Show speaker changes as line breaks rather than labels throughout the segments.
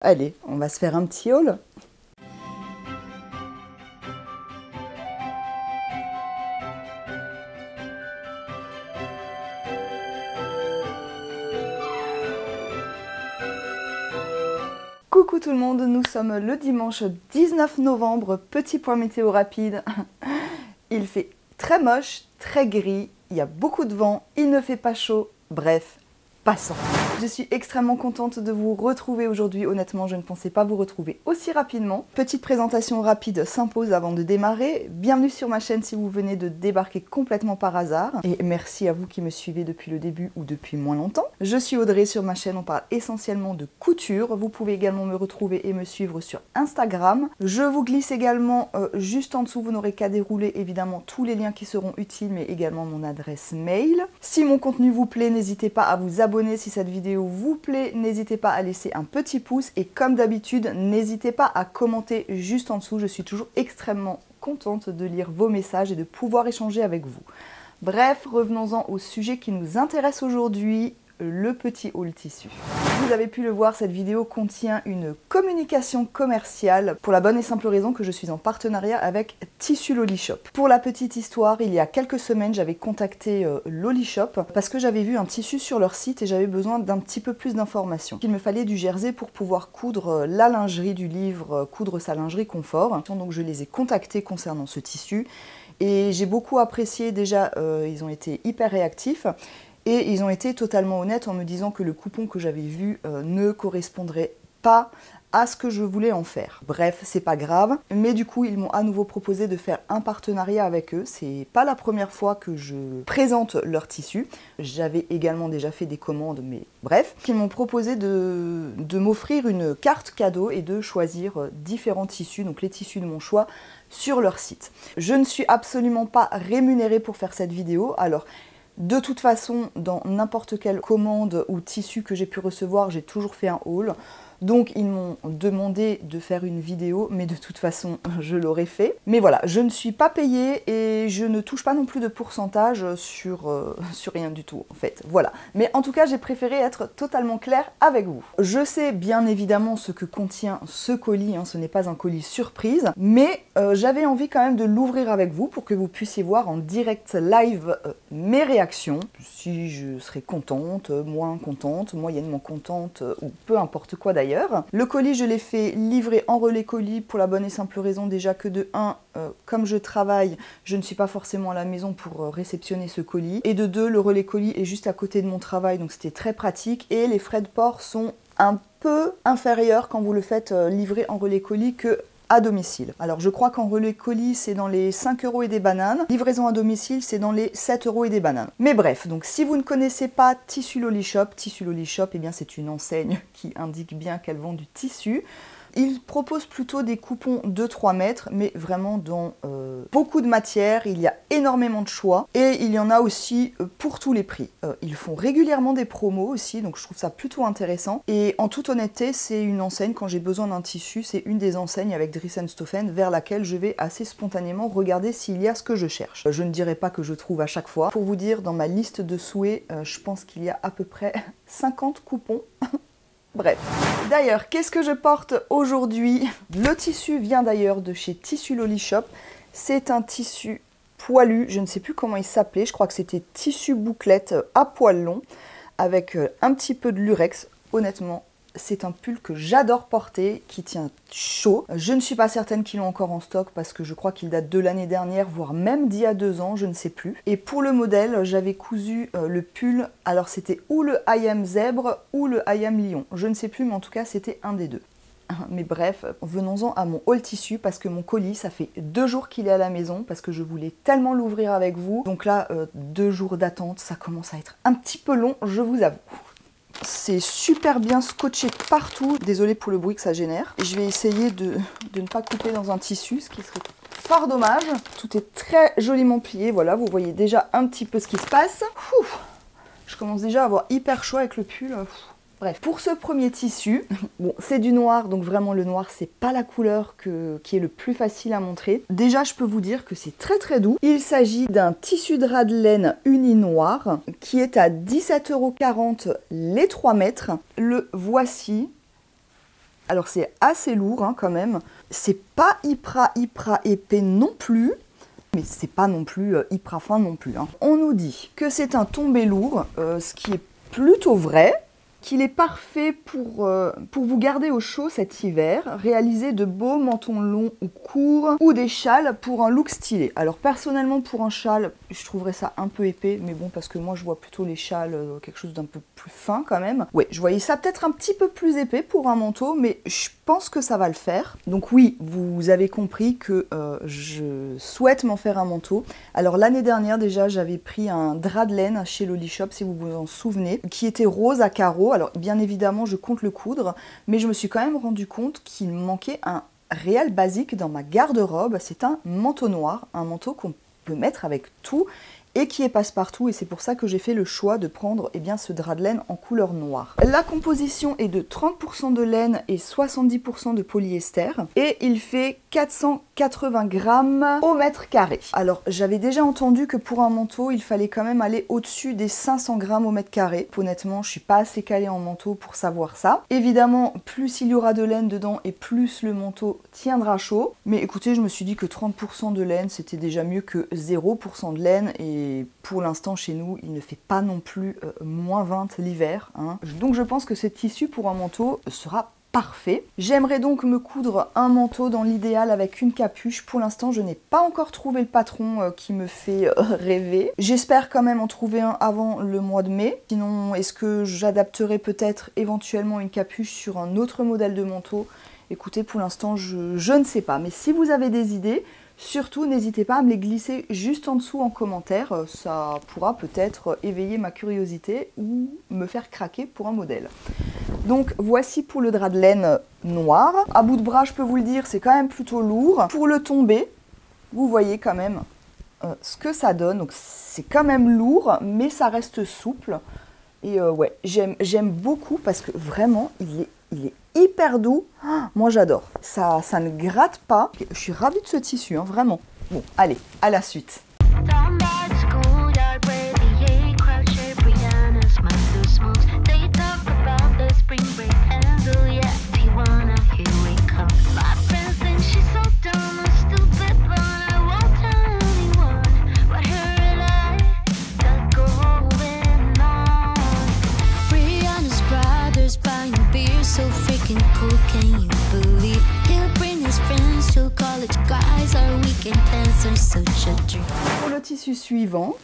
Allez, on va se faire un petit haul. Coucou tout le monde, nous sommes le dimanche 19 novembre, petit point météo rapide. Il fait très moche, très gris, il y a beaucoup de vent, il ne fait pas chaud, bref, passons. Je suis extrêmement contente de vous retrouver aujourd'hui, honnêtement je ne pensais pas vous retrouver aussi rapidement. Petite présentation rapide s'impose avant de démarrer. Bienvenue sur ma chaîne si vous venez de débarquer complètement par hasard. Et merci à vous qui me suivez depuis le début ou depuis moins longtemps. Je suis Audrey, sur ma chaîne on parle essentiellement de couture. Vous pouvez également me retrouver et me suivre sur Instagram. Je vous glisse également juste en dessous, vous n'aurez qu'à dérouler évidemment tous les liens qui seront utiles, mais également mon adresse mail. Si mon contenu vous plaît, n'hésitez pas à vous abonner. Si cette vidéo vous plaît, n'hésitez pas à laisser un petit pouce et comme d'habitude, n'hésitez pas à commenter juste en dessous. Je suis toujours extrêmement contente de lire vos messages et de pouvoir échanger avec vous. Bref, revenons-en au sujet qui nous intéresse aujourd'hui, le petit haul tissu. Vous avez pu le voir, cette vidéo contient une communication commerciale pour la bonne et simple raison que je suis en partenariat avec Tissu Loli-Shop. Pour la petite histoire, il y a quelques semaines, j'avais contacté Loli-Shop parce que j'avais vu un tissu sur leur site et j'avais besoin d'un petit peu plus d'informations. Il me fallait du jersey pour pouvoir coudre la lingerie du livre, coudre sa lingerie confort. Donc je les ai contactés concernant ce tissu et j'ai beaucoup apprécié déjà, ils ont été hyper réactifs. Et ils ont été totalement honnêtes en me disant que le coupon que j'avais vu ne correspondrait pas à ce que je voulais en faire. Bref, c'est pas grave. Mais du coup, ils m'ont à nouveau proposé de faire un partenariat avec eux. C'est pas la première fois que je présente leur tissu. J'avais également déjà fait des commandes, mais bref. Ils m'ont proposé de m'offrir une carte cadeau et de choisir différents tissus, donc les tissus de mon choix, sur leur site. Je ne suis absolument pas rémunérée pour faire cette vidéo. Alors, de toute façon, dans n'importe quelle commande ou tissu que j'ai pu recevoir, j'ai toujours fait un haul. Donc ils m'ont demandé de faire une vidéo, mais de toute façon, je l'aurais fait. Mais voilà, je ne suis pas payée et je ne touche pas non plus de pourcentage sur rien du tout, en fait. Voilà. Mais en tout cas, j'ai préféré être totalement claire avec vous. Je sais bien évidemment ce que contient ce colis, hein, ce n'est pas un colis surprise, mais j'avais envie quand même de l'ouvrir avec vous pour que vous puissiez voir en direct live mes réactions. Si je serais contente, moins contente, moyennement contente, ou peu importe quoi d'ailleurs. Le colis, je l'ai fait livrer en relais colis pour la bonne et simple raison déjà que de 1, comme je travaille, je ne suis pas forcément à la maison pour réceptionner ce colis. Et de 2, le relais colis est juste à côté de mon travail, donc c'était très pratique. Et les frais de port sont un peu inférieurs quand vous le faites livrer en relais colis que à domicile. Alors je crois qu'en relais colis c'est dans les 5 € et des bananes, livraison à domicile c'est dans les 7 € et des bananes. Mais bref, donc si vous ne connaissez pas Tissu Loli-Shop, eh bien c'est une enseigne qui indique bien qu'elle vend du tissu. Ils proposent plutôt des coupons de 3 mètres, mais vraiment dans beaucoup de matière, il y a énormément de choix, et il y en a aussi pour tous les prix. Ils font régulièrement des promos aussi, donc je trouve ça plutôt intéressant, et en toute honnêteté, c'est une enseigne, quand j'ai besoin d'un tissu, c'est une des enseignes avec Dries & Stoffen vers laquelle je vais assez spontanément regarder s'il y a ce que je cherche. Je ne dirais pas que je trouve à chaque fois. Pour vous dire, dans ma liste de souhaits, je pense qu'il y a à peu près 50 coupons. Bref. D'ailleurs, qu'est-ce que je porte aujourd'hui? Le tissu vient d'ailleurs de chez Tissu Loli-Shop. C'est un tissu poilu, je ne sais plus comment il s'appelait, je crois que c'était tissu bouclette à poil long, avec un petit peu de lurex. Honnêtement, c'est un pull que j'adore porter, qui tient chaud. Je ne suis pas certaine qu'ils l'ont encore en stock parce que je crois qu'il date de l'année dernière, voire même d'il y a 2 ans, je ne sais plus. Et pour le modèle, j'avais cousu le pull, alors c'était ou le I am zèbre ou le I am lion. Je ne sais plus, mais en tout cas c'était un des deux. Mais bref, venons-en à mon haul tissu parce que mon colis, ça fait 2 jours qu'il est à la maison parce que je voulais tellement l'ouvrir avec vous. Donc là, 2 jours d'attente, ça commence à être un petit peu long, je vous avoue. C'est super bien scotché partout. Désolée pour le bruit que ça génère. Je vais essayer de ne pas couper dans un tissu, ce qui serait fort dommage. Tout est très joliment plié. Voilà, vous voyez déjà un petit peu ce qui se passe. Je commence déjà à avoir hyper chaud avec le pull. Bref, pour ce premier tissu, bon, c'est du noir, donc vraiment le noir, c'est pas la couleur qui est le plus facile à montrer. Déjà, je peux vous dire que c'est très très doux. Il s'agit d'un tissu drap de laine uni noir qui est à 17,40 € les 3 mètres. Le voici. Alors c'est assez lourd hein, quand même. C'est pas hyper épais non plus. Mais c'est pas non plus hyper fin non plus. Hein. On nous dit que c'est un tombé lourd, ce qui est plutôt vrai. Qu'il est parfait pour vous garder au chaud cet hiver, réaliser de beaux manteaux longs ou courts ou des châles pour un look stylé. Alors personnellement pour un châle, je trouverais ça un peu épais, mais bon parce que moi je vois plutôt les châles quelque chose d'un peu plus fin quand même. Ouais, je voyais ça peut-être un petit peu plus épais pour un manteau, mais je pense que ça va le faire. Donc oui, vous avez compris que je souhaite m'en faire un manteau. Alors l'année dernière déjà j'avais pris un drap de laine chez Loli Shop, si vous vous en souvenez, qui était rose à carreaux. Alors bien évidemment je compte le coudre, mais je me suis quand même rendu compte qu'il manquait un réel basique dans ma garde-robe. C'est un manteau noir, un manteau qu'on peut mettre avec tout et qui est passe-partout, et c'est pour ça que j'ai fait le choix de prendre ce drap de laine en couleur noire. La composition est de 30% de laine et 70% de polyester, et il fait 480 grammes au mètre carré. Alors j'avais déjà entendu que pour un manteau, il fallait quand même aller au-dessus des 500 grammes au mètre carré. Honnêtement, je suis pas assez calée en manteau pour savoir ça. Évidemment, plus il y aura de laine dedans et plus le manteau tiendra chaud. Mais écoutez, je me suis dit que 30% de laine, c'était déjà mieux que 0% de laine, et pour l'instant chez nous il ne fait pas non plus moins 20 l'hiver hein. Donc je pense que ce tissu pour un manteau sera parfait. J'aimerais donc me coudre un manteau dans l'idéal avec une capuche. Pour l'instant je n'ai pas encore trouvé le patron qui me fait rêver. J'espère quand même en trouver un avant le mois de mai. Sinon est-ce que j'adapterai peut-être éventuellement une capuche sur un autre modèle de manteau? Écoutez, pour l'instant je ne sais pas, mais si vous avez des idées, surtout, n'hésitez pas à me les glisser juste en dessous en commentaire, ça pourra peut-être éveiller ma curiosité ou me faire craquer pour un modèle. Donc voici pour le drap de laine noir. À bout de bras, je peux vous le dire, c'est quand même plutôt lourd. Pour le tombé, vous voyez quand même ce que ça donne. Donc c'est quand même lourd, mais ça reste souple. Et ouais, j'aime beaucoup parce que vraiment, il est hyper doux. Ah, moi j'adore. Ça ne gratte pas. Je suis ravie de ce tissu, hein, vraiment. Bon, allez, à la suite. Pour le tissu suivant,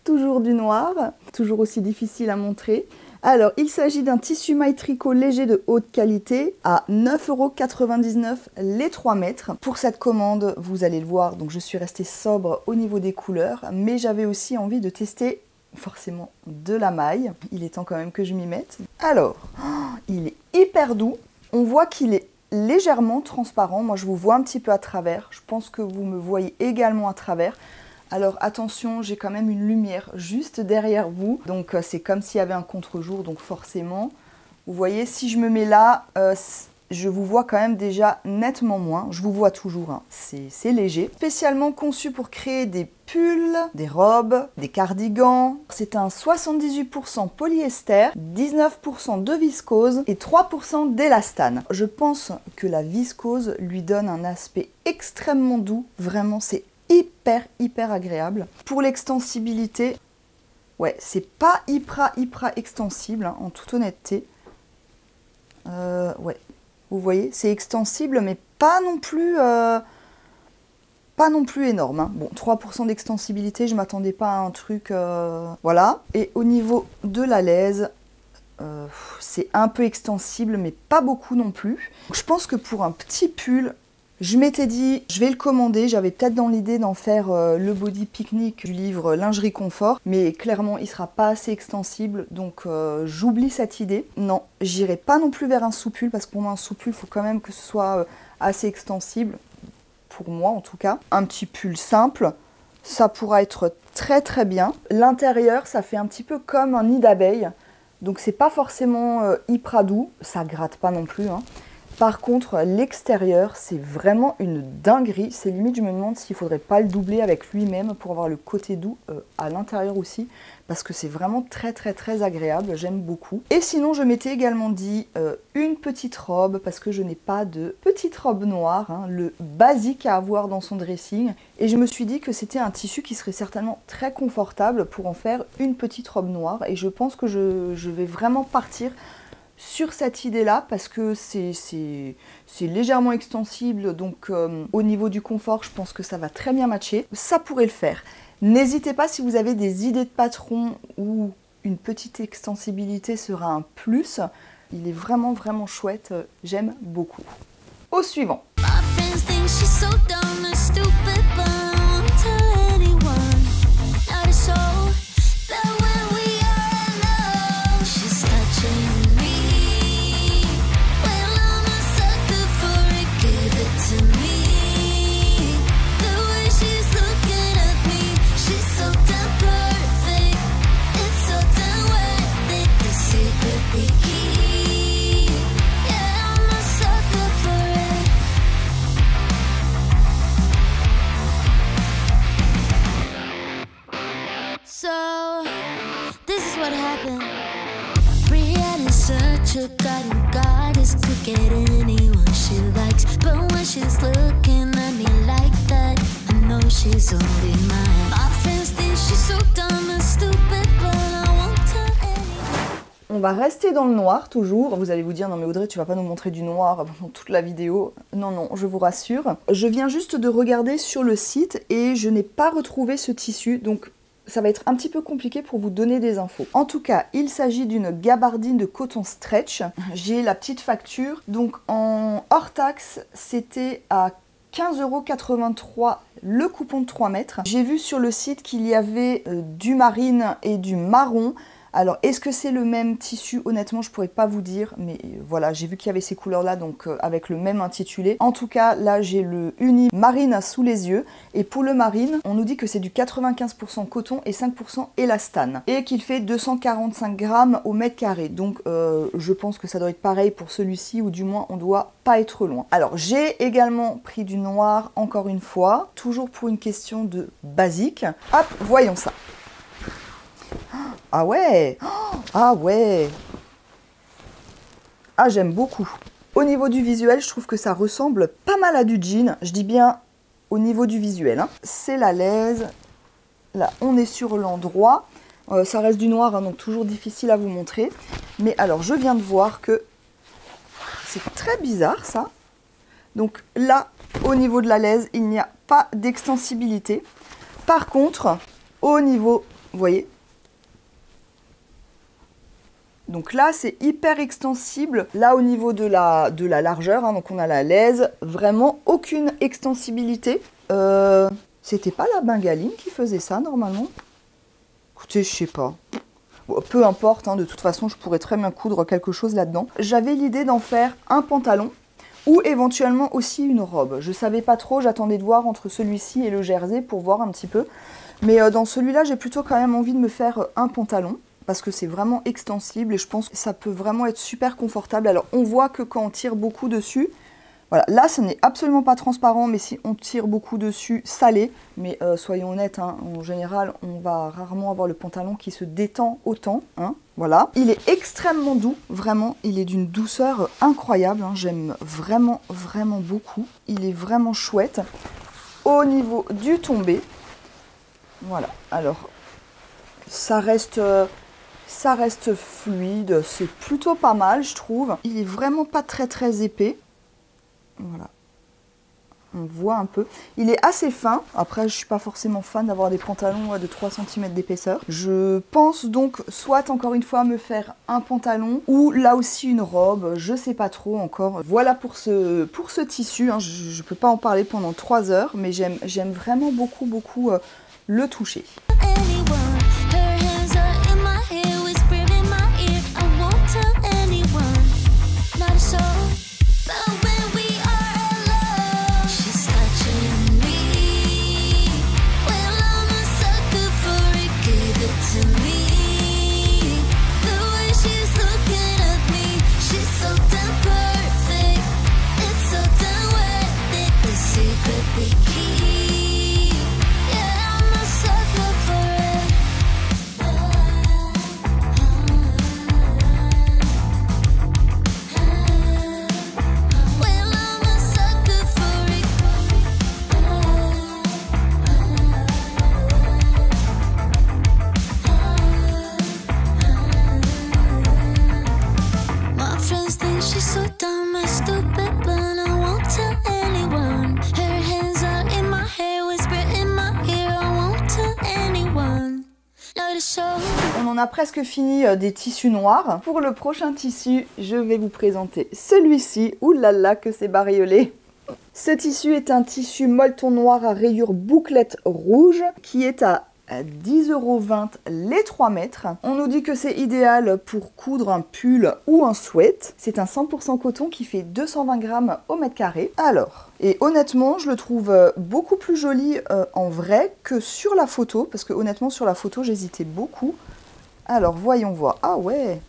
toujours du noir, toujours aussi difficile à montrer. Alors, il s'agit d'un tissu maille tricot léger de haute qualité à 9,99 € les 3 mètres. Pour cette commande, vous allez le voir, donc je suis restée sobre au niveau des couleurs, mais j'avais aussi envie de tester forcément de la maille. Il est temps quand même que je m'y mette. Alors, il est hyper doux. On voit qu'il est légèrement transparent. Moi, je vous vois un petit peu à travers. Je pense que vous me voyez également à travers. Alors attention, j'ai quand même une lumière juste derrière vous. Donc c'est comme s'il y avait un contre-jour. Donc forcément, vous voyez, si je me mets là, je vous vois quand même déjà nettement moins. Je vous vois toujours, hein. C'est léger. Spécialement conçu pour créer des pulls, des robes, des cardigans. C'est un 78% polyester, 19% de viscose et 3% d'élastane. Je pense que la viscose lui donne un aspect extrêmement doux. Vraiment, c'est hyper agréable. Pour l'extensibilité, ouais, c'est pas hyper extensible, hein, en toute honnêteté. Ouais. Vous voyez, c'est extensible, mais pas non plus énorme. Hein. Bon, 3% d'extensibilité, je ne m'attendais pas à un truc... voilà. Et au niveau de la laise, c'est un peu extensible, mais pas beaucoup non plus. Je pense que pour un petit pull, je m'étais dit, je vais le commander. J'avais peut-être dans l'idée d'en faire le body pique-nique du livre Lingerie Confort, mais clairement, il ne sera pas assez extensible, donc j'oublie cette idée. Non, j'irai pas non plus vers un sous-pull, parce que pour moi, un sous-pull, il faut quand même que ce soit assez extensible, pour moi en tout cas. Un petit pull simple, ça pourra être très bien. L'intérieur, ça fait un petit peu comme un nid d'abeille, donc c'est pas forcément hyper doux, ça gratte pas non plus, hein. Par contre, l'extérieur, c'est vraiment une dinguerie. C'est limite, je me demande s'il ne faudrait pas le doubler avec lui-même pour avoir le côté doux à l'intérieur aussi. Parce que c'est vraiment très très très agréable, j'aime beaucoup. Et sinon, je m'étais également dit une petite robe, parce que je n'ai pas de petite robe noire, hein, le basique à avoir dans son dressing. Et je me suis dit que c'était un tissu qui serait certainement très confortable pour en faire une petite robe noire. Et je pense que je vais vraiment partir sur cette idée-là, parce que c'est légèrement extensible, donc au niveau du confort, je pense que ça va très bien matcher. Ça pourrait le faire. N'hésitez pas si vous avez des idées de patron où une petite extensibilité sera un plus. Il est vraiment vraiment chouette, j'aime beaucoup. Au suivant. On va rester dans le noir toujours. Vous allez vous dire, non mais Audrey, tu vas pas nous montrer du noir pendant toute la vidéo. Non, non, je vous rassure. Je viens juste de regarder sur le site et je n'ai pas retrouvé ce tissu, donc ça va être un petit peu compliqué pour vous donner des infos. En tout cas, il s'agit d'une gabardine de coton stretch. J'ai la petite facture. Donc en hors taxe, c'était à 15,83 € le coupon de 3 mètres. J'ai vu sur le site qu'il y avait du marine et du marron. Alors, est-ce que c'est le même tissu? Honnêtement, je pourrais pas vous dire, mais voilà, j'ai vu qu'il y avait ces couleurs-là, donc avec le même intitulé. En tout cas, là, j'ai le uni marine sous les yeux. Et pour le marine, on nous dit que c'est du 95% coton et 5% élastane. Et qu'il fait 245 grammes au mètre carré. Donc, je pense que ça doit être pareil pour celui-ci, ou du moins, on doit pas être loin. Alors, j'ai également pris du noir, encore une fois, toujours pour une question de basique. Hop, voyons ça. Ah ouais! Ah ouais! Ah, j'aime beaucoup. Au niveau du visuel, je trouve que ça ressemble pas mal à du jean. Je dis bien au niveau du visuel, hein. C'est la laise. Là, on est sur l'endroit. Ça reste du noir, hein, donc toujours difficile à vous montrer. Mais alors, je viens de voir que c'est très bizarre, ça. Donc là, au niveau de la laise, il n'y a pas d'extensibilité. Par contre, au niveau, vous voyez, donc là, c'est hyper extensible. Là, au niveau de la largeur, hein, donc on a la laise, vraiment aucune extensibilité. C'était pas la bengaline qui faisait ça, normalement? Écoutez, je sais pas. Bon, peu importe, hein, de toute façon, je pourrais très bien coudre quelque chose là-dedans. J'avais l'idée d'en faire un pantalon ou éventuellement aussi une robe. Je savais pas trop, j'attendais de voir entre celui-ci et le jersey pour voir un petit peu. Mais dans celui-là, j'ai plutôt quand même envie de me faire un pantalon, parce que c'est vraiment extensible et je pense que ça peut vraiment être super confortable. Alors on voit que quand on tire beaucoup dessus, voilà, là ce n'est absolument pas transparent, mais si on tire beaucoup dessus, ça l'est. Mais soyons honnêtes, hein, en général on va rarement avoir le pantalon qui se détend autant, hein, voilà. Il est extrêmement doux, vraiment, il est d'une douceur incroyable, hein, j'aime vraiment vraiment beaucoup. Il est vraiment chouette. Au niveau du tombé, voilà, alors ça reste fluide, c'est plutôt pas mal, je trouve. Il est vraiment pas très très épais. Voilà. On voit un peu. Il est assez fin. Après, je suis pas forcément fan d'avoir des pantalons de 3 cm d'épaisseur. Je pense donc soit encore une fois me faire un pantalon ou là aussi une robe. Je sais pas trop encore. Voilà pour ce tissu. Hein. Je peux pas en parler pendant 3 heures, mais j'aime vraiment beaucoup le toucher. a presque fini des tissus noirs. Pour le prochain tissu, je vais vous présenter celui-ci. Ouh là là, que c'est bariolé! Ce tissu est un tissu molleton noir à rayures bouclettes rouges qui est à 10,20 € les 3 mètres. On nous dit que c'est idéal pour coudre un pull ou un sweat. C'est un 100% coton qui fait 220 grammes au mètre carré. Alors, et honnêtement, je le trouve beaucoup plus joli en vrai que sur la photo, parce que honnêtement, sur la photo, j'hésitais beaucoup. Alors, voyons voir. Ah ouais!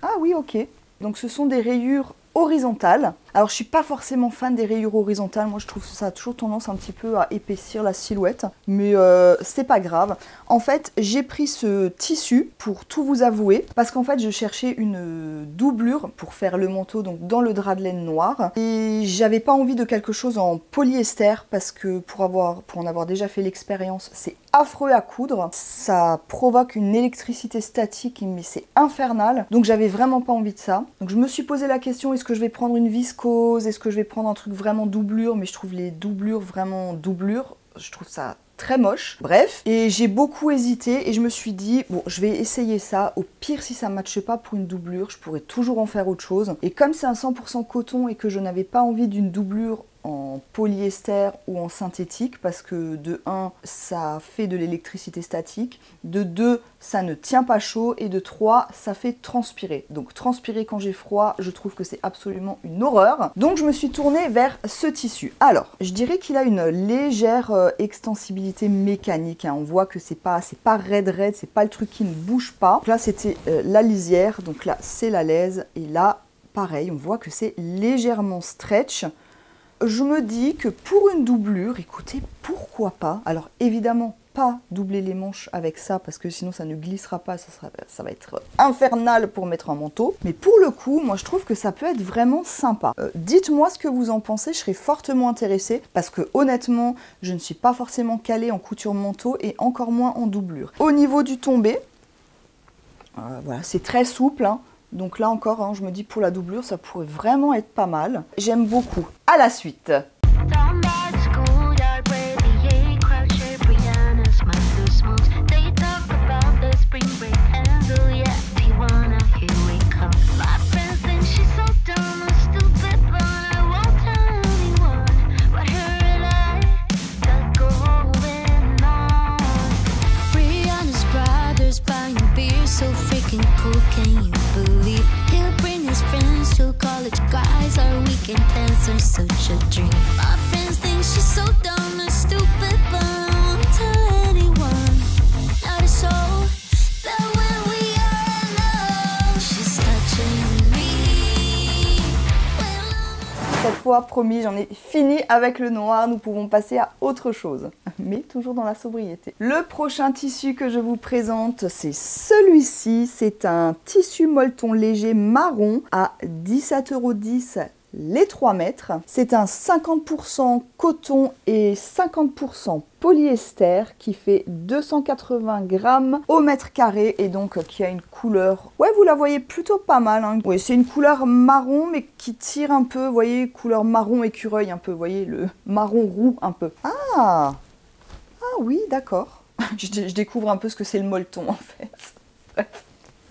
Ah oui, ok. Donc, ce sont des rayures horizontales. Alors je suis pas forcément fan des rayures horizontales, moi je trouve que ça a toujours tendance un petit peu à épaissir la silhouette, mais c'est pas grave. En fait j'ai pris ce tissu pour tout vous avouer, parce qu'en fait je cherchais une doublure pour faire le manteau donc dans le drap de laine noir, et j'avais pas envie de quelque chose en polyester, parce que pour en avoir déjà fait l'expérience, c'est affreux à coudre, ça provoque une électricité statique mais c'est infernal, donc j'avais vraiment pas envie de ça. Donc je me suis posé la question, est-ce que je vais prendre une viscose? Est-ce que je vais prendre un truc vraiment doublure? Mais je trouve les doublures vraiment doublures, je trouve ça très moche. Bref, et j'ai beaucoup hésité et je me suis dit, bon, je vais essayer ça. Au pire, si ça ne matche pas pour une doublure, je pourrais toujours en faire autre chose. Et comme c'est un 100% coton et que je n'avais pas envie d'une doublure en polyester ou en synthétique, parce que de 1, ça fait de l'électricité statique, de 2, ça ne tient pas chaud, et de 3, ça fait transpirer. Donc transpirer quand j'ai froid, je trouve que c'est absolument une horreur. Donc je me suis tournée vers ce tissu. Alors, je dirais qu'il a une légère extensibilité mécanique, hein. On voit que c'est pas raide, c'est pas le truc qui ne bouge pas. Donc là, c'était la lisière, donc là, c'est la laise, et là, pareil, on voit que c'est légèrement stretch. Je me dis que pour une doublure, écoutez, pourquoi pas? Alors évidemment, pas doubler les manches avec ça, parce que sinon ça ne glissera pas, ça va être infernal pour mettre un manteau. Mais pour le coup, moi je trouve que ça peut être vraiment sympa. Dites-moi ce que vous en pensez, je serais fortement intéressée, parce que honnêtement, je ne suis pas forcément calée en couture manteau, et encore moins en doublure. Au niveau du tombé, voilà, c'est très souple, hein. Donc là encore, hein, je me dis pour la doublure, ça pourrait vraiment être pas mal. J'aime beaucoup. À la suite.
Such a dream. My friends think she's so dumb and stupid, but I won't tell anyone. Not a soul that when we are alone, she's touching me.
Cette fois, promis, j'en ai fini avec le noir. Nous pouvons passer à autre chose, mais toujours dans la sobriété. Le prochain tissu que je vous présente, c'est celui-ci. C'est un tissu molleton léger marron à 17,10 € les 3 mètres. C'est un 50% coton et 50% polyester qui fait 280 grammes au mètre carré, et donc qui a une couleur, ouais, vous la voyez plutôt pas mal, hein. Oui, c'est une couleur marron mais qui tire un peu, vous voyez, couleur marron écureuil un peu, vous voyez, le marron roux un peu. Ah oui, d'accord. je découvre un peu ce que c'est le molleton en fait. Bref.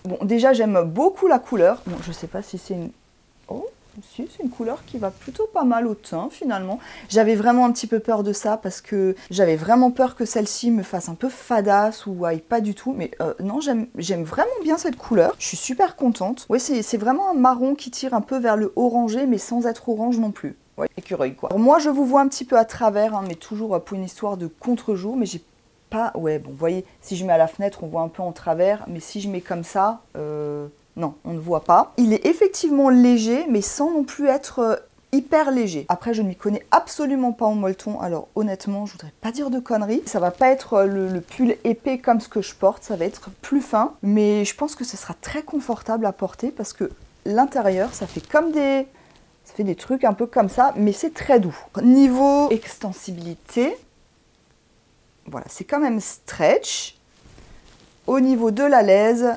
Bon, déjà j'aime beaucoup la couleur. Bon, je sais pas si c'est une... Oh, si, c'est une couleur qui va plutôt pas mal au teint finalement. J'avais vraiment un petit peu peur de ça, parce que j'avais vraiment peur que celle-ci me fasse un peu fadasse ou aille pas du tout. Mais non, j'aime vraiment bien cette couleur. Je suis super contente. Ouais, c'est vraiment un marron qui tire un peu vers le orangé, mais sans être orange non plus. Ouais, écureuil quoi. Alors, moi je vous vois un petit peu à travers, hein, mais toujours pour une histoire de contre-jour, mais j'ai pas... Ouais, bon, vous voyez, si je mets à la fenêtre, on voit un peu en travers, mais si je mets comme ça... Non, on ne voit pas. Il est effectivement léger, mais sans non plus être hyper léger. Après, je ne m'y connais absolument pas en molleton, alors honnêtement, je voudrais pas dire de conneries. Ça va pas être le pull épais comme ce que je porte, ça va être plus fin, mais je pense que ce sera très confortable à porter, parce que l'intérieur, ça fait comme des... Ça fait des trucs un peu comme ça, mais c'est très doux. Niveau extensibilité, voilà, c'est quand même stretch. Au niveau de la laise,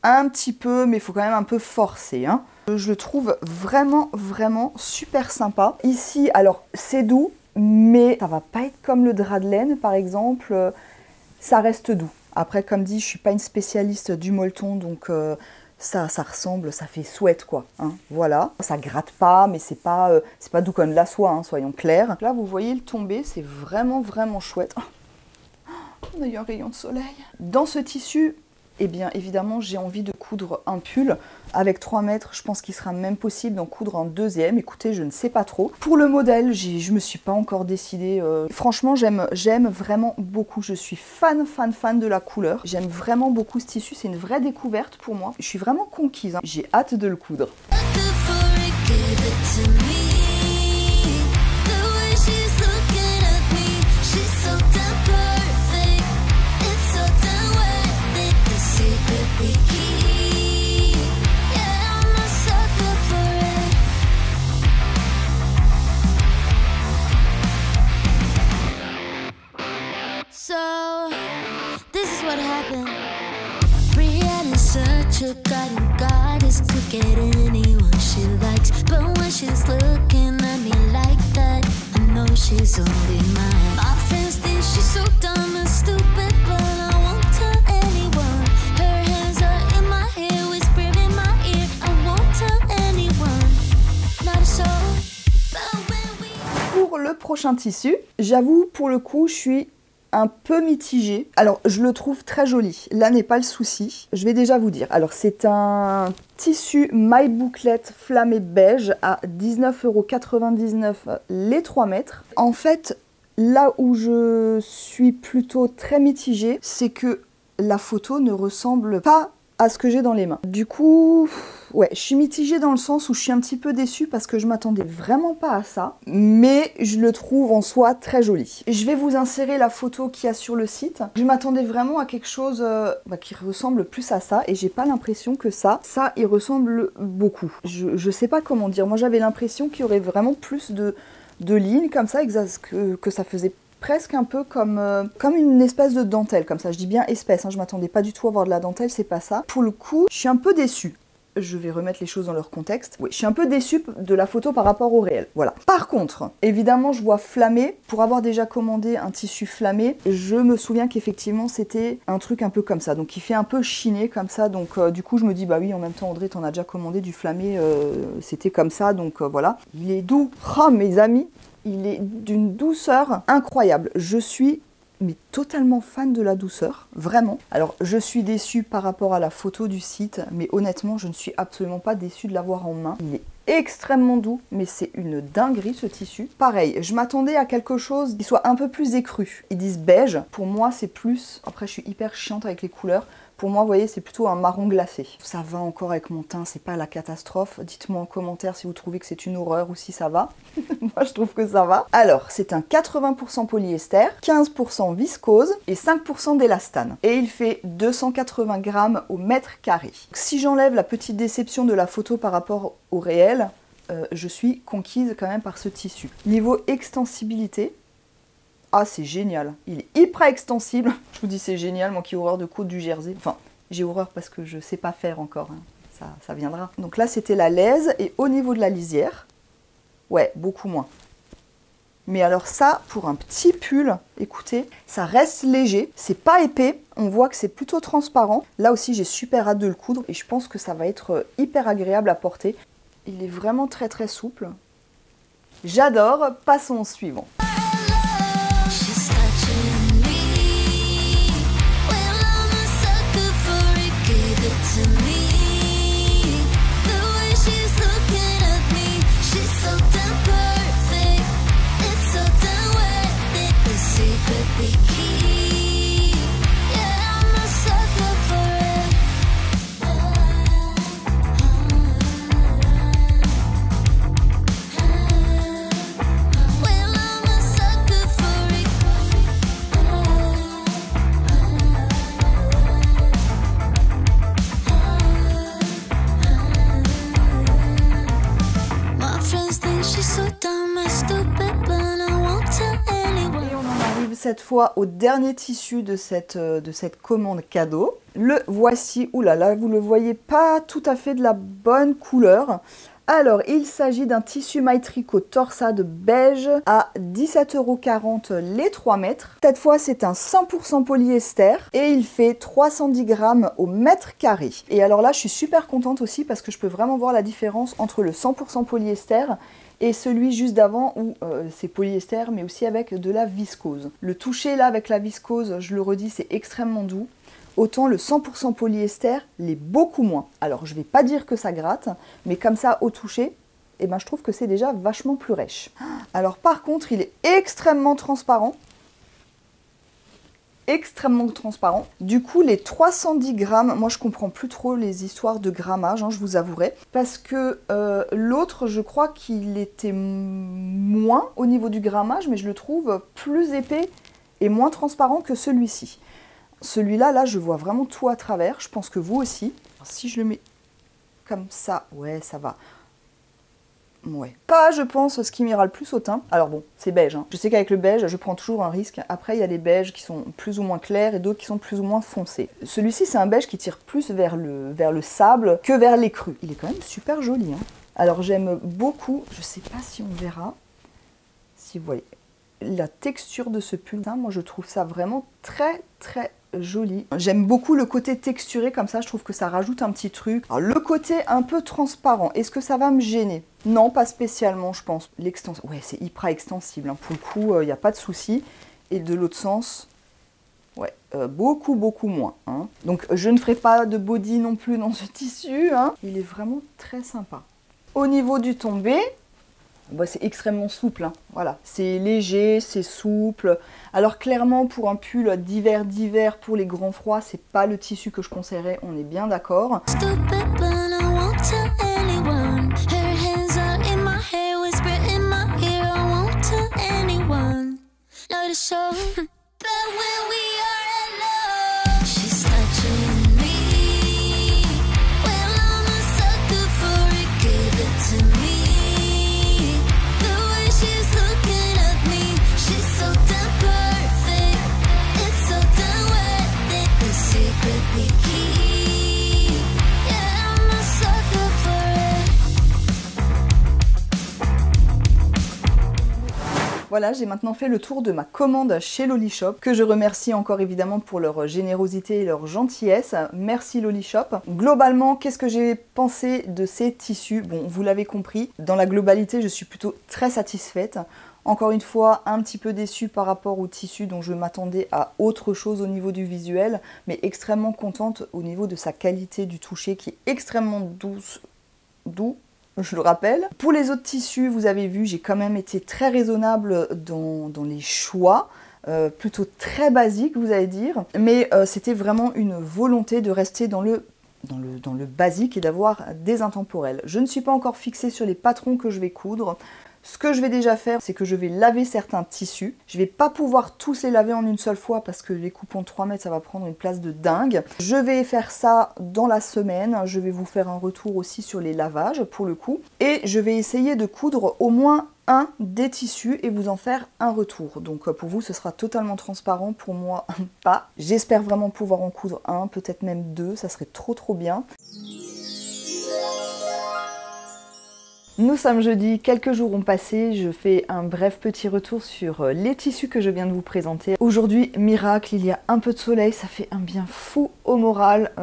un petit peu, mais il faut quand même un peu forcer, hein. Je le trouve vraiment, vraiment super sympa. Ici, alors, c'est doux, mais ça va pas être comme le drap de laine, par exemple. Ça reste doux. Après, comme dit, je suis pas une spécialiste du molleton, donc ça ressemble, ça fait sweat quoi. Hein, voilà, ça gratte pas, mais c'est pas doux comme de la soie, hein, soyons clairs. Là, vous voyez le tombé, c'est vraiment chouette. On a eu un rayon de soleil. Dans ce tissu, eh bien évidemment, j'ai envie de coudre un pull avec 3 mètres. Je pense qu'il sera même possible d'en coudre un deuxième. Écoutez, je ne sais pas trop. Pour le modèle, je me suis pas encore décidée. Franchement, j'aime vraiment beaucoup. Je suis fan de la couleur. J'aime vraiment beaucoup ce tissu. C'est une vraie découverte pour moi. Je suis vraiment conquise. Hein. J'ai hâte de le coudre.
So, this is what happened. Brianna's such a guiding goddess, could get anyone she likes. But when she's looking at me like that, I know she's only mine. My friends think she's so dumb and stupid, but I won't tell anyone. Her hands are in my hair, whispering in my ear. I won't tell anyone, not a soul. But when we...
Pour le prochain tissu, j'avoue, pour le coup, je suis un peu mitigée. Alors, je le trouve très joli. Là n'est pas le souci. Je vais déjà vous dire. Alors, c'est un tissu My Booklet flammé beige à 19,99 € les 3 mètres. En fait, là où je suis plutôt très mitigée, c'est que la photo ne ressemble pas à ce que j'ai dans les mains. Du coup, ouais, je suis mitigée dans le sens où je suis un petit peu déçue parce que je m'attendais vraiment pas à ça, mais je le trouve en soi très joli. Je vais vous insérer la photo qu'il y a sur le site. Je m'attendais vraiment à quelque chose qui ressemble plus à ça et j'ai pas l'impression que ça il ressemble beaucoup. Je sais pas comment dire, moi j'avais l'impression qu'il y aurait vraiment plus de lignes comme ça, que ça faisait presque un peu comme une espèce de dentelle, comme ça. Je dis bien espèce, hein, je m'attendais pas du tout à voir de la dentelle, c'est pas ça. Pour le coup, je suis un peu déçue. Je vais remettre les choses dans leur contexte. Oui, je suis un peu déçue de la photo par rapport au réel. Voilà. Par contre, évidemment, je vois flammé. Pour avoir déjà commandé un tissu flammé, je me souviens qu'effectivement, c'était un truc un peu comme ça. Donc, il fait un peu chiner comme ça. Donc, du coup, je me dis, bah oui, en même temps, Audrey, t'en as déjà commandé du flammé. C'était comme ça. Donc, voilà. Il est doux. Oh, mes amis, il est d'une douceur incroyable. Je suis mais totalement fan de la douceur, vraiment. Alors, je suis déçue par rapport à la photo du site, mais honnêtement, je ne suis absolument pas déçue de l'avoir en main. Il est extrêmement doux, mais c'est une dinguerie ce tissu. Pareil, je m'attendais à quelque chose qui soit un peu plus écru. Ils disent beige, pour moi c'est plus... Après, je suis hyper chiante avec les couleurs. Pour moi, vous voyez, c'est plutôt un marron glacé. Ça va encore avec mon teint, c'est pas la catastrophe. Dites-moi en commentaire si vous trouvez que c'est une horreur ou si ça va. Moi, je trouve que ça va. Alors, c'est un 80% polyester, 15% viscose et 5% d'élastane. Et il fait 280 grammes au mètre carré. Si j'enlève la petite déception de la photo par rapport au réel, je suis conquise quand même par ce tissu. Niveau extensibilité, ah, c'est génial. Il est hyper extensible. Je vous dis, c'est génial. Moi qui ai horreur de coudre du jersey. Enfin, j'ai horreur parce que je sais pas faire encore. Hein. Ça viendra. Donc là, c'était la laise. Et au niveau de la lisière, ouais, beaucoup moins. Mais alors ça, pour un petit pull, écoutez, ça reste léger. C'est pas épais. On voit que c'est plutôt transparent. Là aussi, j'ai super hâte de le coudre. Et je pense que ça va être hyper agréable à porter. Il est vraiment très souple. J'adore. Passons au suivant. Cette fois au dernier tissu de cette commande cadeau. Le voici. Oulala, vous le voyez pas tout à fait de la bonne couleur. Alors, il s'agit d'un tissu My Tricot torsade beige à 17,40 € les 3 mètres. Cette fois, c'est un 100% polyester et il fait 310 grammes au mètre carré. Et alors là, je suis super contente aussi parce que je peux vraiment voir la différence entre le 100% polyester et celui juste d'avant où c'est polyester mais aussi avec de la viscose. Le toucher là avec la viscose, je le redis, c'est extrêmement doux. Autant le 100% polyester l'est beaucoup moins. Alors je ne vais pas dire que ça gratte, mais comme ça au toucher, eh ben, je trouve que c'est déjà vachement plus rêche. Alors par contre, il est extrêmement transparent. Extrêmement transparent. Du coup, les 310 grammes, moi je comprends plus trop les histoires de grammage, hein, je vous avouerai. Parce que l'autre, je crois qu'il était moins au niveau du grammage, mais je le trouve plus épais et moins transparent que celui-ci. Celui-là, là, je vois vraiment tout à travers. Je pense que vous aussi. Alors, si je le mets comme ça, ouais, ça va. Ouais. Pas, je pense, ce qui m'ira le plus au teint. Alors bon, c'est beige. Hein. Je sais qu'avec le beige, je prends toujours un risque. Après, il y a les beiges qui sont plus ou moins clairs et d'autres qui sont plus ou moins foncés. Celui-ci, c'est un beige qui tire plus vers le sable que vers l'écru. Il est quand même super joli. Hein. Alors, j'aime beaucoup, je sais pas si on verra, si vous voyez, la texture de ce pull. Moi, je trouve ça vraiment très, très joli. J'aime beaucoup le côté texturé comme ça, je trouve que ça rajoute un petit truc. Alors, le côté un peu transparent, est-ce que ça va me gêner? Non, pas spécialement, je pense. L'extension, ouais, c'est hyper extensible. Hein. Pour le coup, il n'y a pas de souci. Et de l'autre sens, ouais, beaucoup, beaucoup moins. Hein. Donc, je ne ferai pas de body non plus dans ce tissu. Hein. Il est vraiment très sympa. Au niveau du tombé, bah, c'est extrêmement souple, hein. Voilà, c'est léger, c'est souple. Alors clairement pour un pull d'hiver pour les grands froids, c'est pas le tissu que je conseillerais, on est bien d'accord. Voilà, j'ai maintenant fait le tour de ma commande chez Lolishop, que je remercie encore évidemment pour leur générosité et leur gentillesse. Merci Lolishop. Globalement, qu'est-ce que j'ai pensé de ces tissus? Bon, vous l'avez compris, dans la globalité, je suis plutôt très satisfaite. Encore une fois, un petit peu déçue par rapport au tissu, dont je m'attendais à autre chose au niveau du visuel, mais extrêmement contente au niveau de sa qualité du toucher qui est extrêmement doux, je le rappelle. Pour les autres tissus, vous avez vu, j'ai quand même été très raisonnable dans les choix. Plutôt très basique, vous allez dire. Mais c'était vraiment une volonté de rester dans le basique et d'avoir des intemporels. Je ne suis pas encore fixée sur les patrons que je vais coudre. Ce que je vais déjà faire, c'est que je vais laver certains tissus. Je ne vais pas pouvoir tous les laver en une seule fois parce que les coupons de 3 mètres, ça va prendre une place de dingue. Je vais faire ça dans la semaine. Je vais vous faire un retour aussi sur les lavages pour le coup. Et je vais essayer de coudre au moins un des tissus et vous en faire un retour. Donc pour vous, ce sera totalement transparent. Pour moi, pas. J'espère vraiment pouvoir en coudre un, peut-être même deux. Ça serait trop bien. Nous sommes jeudi, quelques jours ont passé, je fais un bref petit retour sur les tissus que je viens de vous présenter. Aujourd'hui, miracle, il y a un peu de soleil, ça fait un bien fou au moral.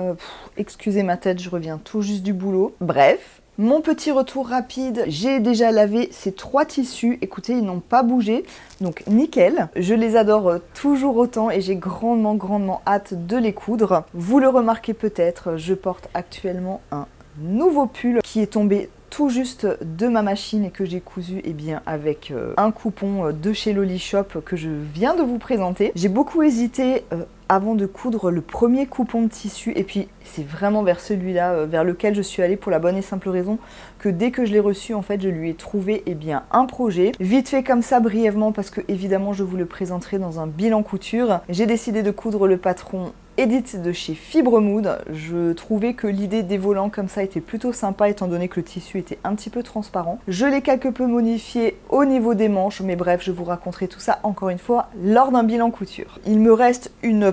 Excusez ma tête, je reviens tout juste du boulot. Bref, mon petit retour rapide, j'ai déjà lavé ces 3 tissus. Écoutez, ils n'ont pas bougé, donc nickel. Je les adore toujours autant et j'ai grandement hâte de les coudre. Vous le remarquez peut-être, je porte actuellement un nouveau pull qui est tombé tout juste de ma machine et que j'ai cousu avec un coupon de chez Lolishop que je viens de vous présenter. J'ai beaucoup hésité avant de coudre le premier coupon de tissu et puis c'est vraiment vers celui-là vers lequel je suis allée pour la bonne et simple raison que dès que je l'ai reçu, en fait, je lui ai trouvé un projet. Vite fait comme ça, brièvement, parce que évidemment je vous le présenterai dans un bilan couture. J'ai décidé de coudre le patron Edith de chez Fibre Mood. Je trouvais que l'idée des volants comme ça était plutôt sympa étant donné que le tissu était un petit peu transparent. Je l'ai quelque peu modifié au niveau des manches, mais bref, je vous raconterai tout ça encore une fois lors d'un bilan couture. Il me reste une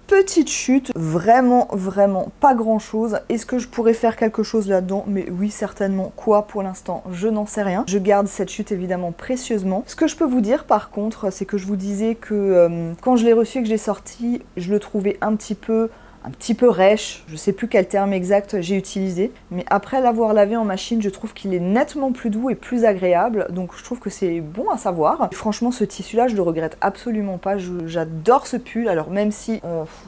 petite chute, vraiment pas grand chose. Est-ce que je pourrais faire quelque chose là-dedans? Mais oui, certainement. Quoi pour l'instant? Je n'en sais rien. Je garde cette chute évidemment précieusement. Ce que je peux vous dire par contre, c'est que je vous disais que quand je l'ai reçu et que je l'ai sorti, je le trouvais un petit peu rêche, je sais plus quel terme exact j'ai utilisé, mais après l'avoir lavé en machine, je trouve qu'il est nettement plus doux et plus agréable, donc je trouve que c'est bon à savoir. Et franchement, ce tissu-là, je le regrette absolument pas, j'adore ce pull, alors même si,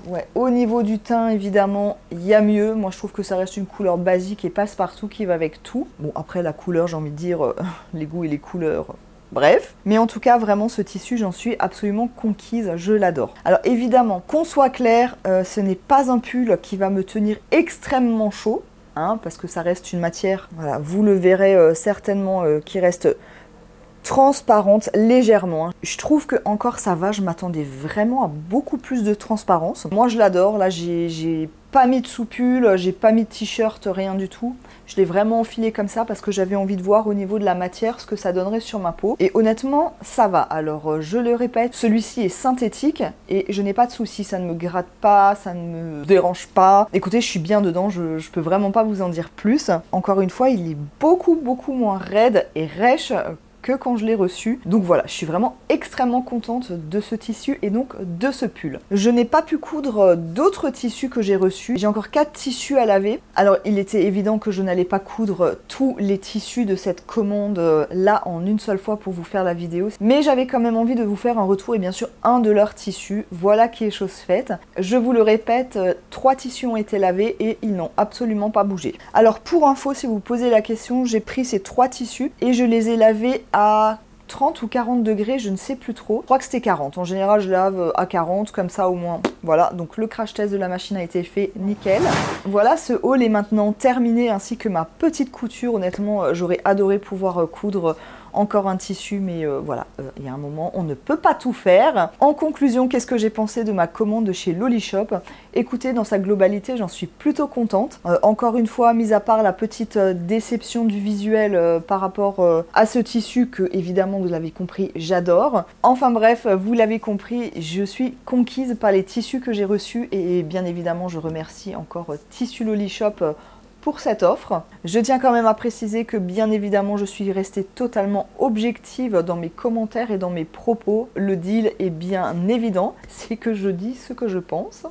ouais, au niveau du teint, évidemment, il y a mieux, moi je trouve que ça reste une couleur basique et passe-partout qui va avec tout. Bon, après la couleur, j'ai envie de dire, les goûts et les couleurs... Bref, mais en tout cas, vraiment, ce tissu, j'en suis absolument conquise, je l'adore. Alors évidemment, qu'on soit clair, ce n'est pas un pull qui va me tenir extrêmement chaud, hein, parce que ça reste une matière, voilà, vous le verrez certainement, qui reste transparente légèrement. Hein. Je trouve que encore ça va, je m'attendais vraiment à beaucoup plus de transparence. Moi, je l'adore, là, j'ai pas mis de sous-pull, j'ai pas mis de t-shirt, rien du tout. Je l'ai vraiment enfilé comme ça parce que j'avais envie de voir au niveau de la matière ce que ça donnerait sur ma peau. Et honnêtement, ça va. Alors, je le répète, celui-ci est synthétique et je n'ai pas de soucis. Ça ne me gratte pas, ça ne me dérange pas. Écoutez, je suis bien dedans, je peux vraiment pas vous en dire plus. Encore une fois, il est beaucoup moins raide et rêche que quand je l'ai reçu. Donc voilà, je suis vraiment extrêmement contente de ce tissu et donc de ce pull. Je n'ai pas pu coudre d'autres tissus que j'ai reçus. J'ai encore 4 tissus à laver. Alors il était évident que je n'allais pas coudre tous les tissus de cette commande là en une seule fois pour vous faire la vidéo. Mais j'avais quand même envie de vous faire un retour et bien sûr un de leurs tissus. Voilà qui est chose faite. Je vous le répète, 3 tissus ont été lavés et ils n'ont absolument pas bougé. Alors pour info, si vous posez la question, j'ai pris ces 3 tissus et je les ai lavés à 30 ou 40 degrés, je ne sais plus trop. Je crois que c'était 40. En général, je lave à 40, comme ça au moins. Voilà, donc le crash test de la machine a été fait, nickel. Voilà, ce haul est maintenant terminé, ainsi que ma petite couture. Honnêtement, j'aurais adoré pouvoir coudre encore un tissu, mais voilà, il y a un moment, on ne peut pas tout faire. En conclusion, qu'est-ce que j'ai pensé de ma commande de chez Lolishop? Écoutez, dans sa globalité, j'en suis plutôt contente. Encore une fois, mis à part la petite déception du visuel par rapport à ce tissu que, évidemment, vous l'avez compris, j'adore. Enfin bref, vous l'avez compris, je suis conquise par les tissus que j'ai reçus et bien évidemment, je remercie encore Tissu Lolishop pour cette offre. Je tiens quand même à préciser que bien évidemment je suis restée totalement objective dans mes commentaires et dans mes propos. Le deal est bien évident, c'est que je dis ce que je pense.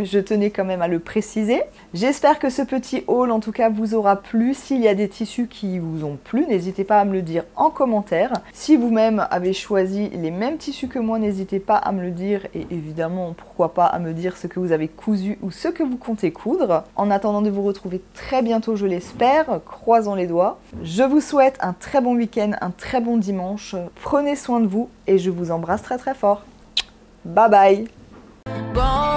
Je tenais quand même à le préciser. J'espère que ce petit haul en tout cas vous aura plu. S'il y a des tissus qui vous ont plu, n'hésitez pas à me le dire en commentaire. Si vous-même avez choisi les mêmes tissus que moi, n'hésitez pas à me le dire et évidemment pourquoi pas à me dire ce que vous avez cousu ou ce que vous comptez coudre. En attendant de vous retrouver très bientôt, je l'espère, croisons les doigts. Je vous souhaite un très bon week-end, un très bon dimanche. Prenez soin de vous et je vous embrasse très fort. Bye bye.